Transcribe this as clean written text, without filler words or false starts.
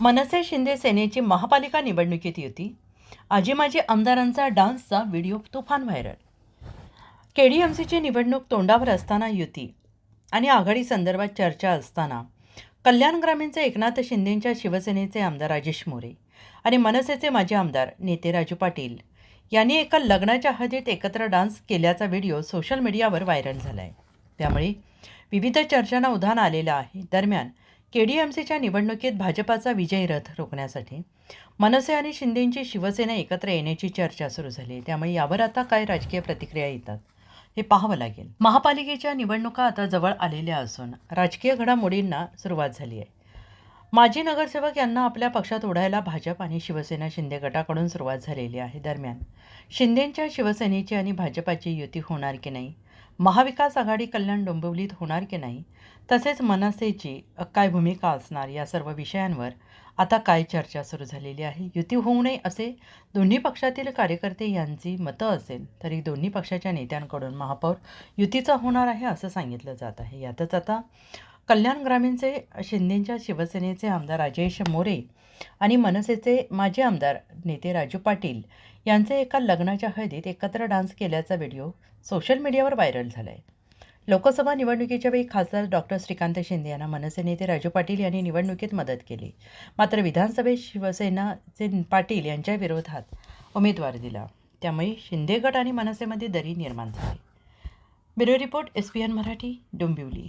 मनसे शिंदे सेनेची महापालिका निवडणुकीत युती, आजी माजी आमदारांचा डान्सचा व्हिडिओ तुफान व्हायरल. केडीएमसीची निवडणूक तोंडावर असताना युती आणि आघाडी संदर्भात चर्चा असताना कल्याण ग्रामीणचे एकनाथ शिंदेंच्या शिवसेनेचे आमदार राजेश मोरे आणि मनसेचे माजी आमदार नेते राजू पाटील यांनी एका लग्नाच्या हळदीत एकत्र डान्स केल्याचा व्हिडिओ सोशल मीडियावर व्हायरल झाला आहे. त्यामुळे विविध चर्चांना उधाण आलेलं आहे. दरम्यान केडीएमसीच्या निवडणुकीत भाजपाचा विजयी रथ रोखण्यासाठी मनसे आणि शिंदेंची शिवसेना एकत्र येण्याची चर्चा सुरू झाली. त्यामुळे यावर आता काय राजकीय प्रतिक्रिया येतात हे पाहावं लागेल. महापालिकेच्या निवडणुका आता जवळ आलेल्या असून राजकीय घडामोडींना सुरुवात झाली आहे. माजी नगरसेवक यांना आपल्या पक्षात ओढायला भाजप आणि शिवसेना शिंदे गटाकडून सुरुवात झालेली आहे. दरम्यान शिंदेंच्या शिवसेनेची आणि भाजपाची युती होणार की नाही, महाविकास आघाडी कल्याण डोंबिवलीत होणार की नाही, तसेच मनसेची काय भूमिका असणार, या सर्व विषयांवर आता काय चर्चा सुरू झालेली आहे. युती होऊ नये असे दोन्ही पक्षातील कार्यकर्ते यांची मतं असेल तरी दोन्ही पक्षाच्या नेत्यांकडून महापौर युतीचा होणार आहे असं सांगितलं जात आहे. यातच आता कल्याण ग्रामीणचे शिंदेंच्या शिवसेनेचे आमदार राजेश मोरे आणि मनसेचे माजी आमदार नेते राजू पाटील यांचे एका लग्नाच्या हळदीत एकत्र डान्स केल्याचा व्हिडिओ सोशल मीडियावर व्हायरल झाला आहे. लोकसभा निवडणुकीच्या वेळी खासदार डॉक्टर श्रीकांत शिंदे यांना मनसे नेते राजू पाटील यांनी निवडणुकीत मदत केली. मात्र विधानसभेत शिवसेनाचे पाटील यांच्या विरोधात उमेदवार दिला. त्यामुळे शिंदे गट आणि मनसेमध्ये दरी निर्माण झाली. Bureau report, SPN Marathi, Dombivli.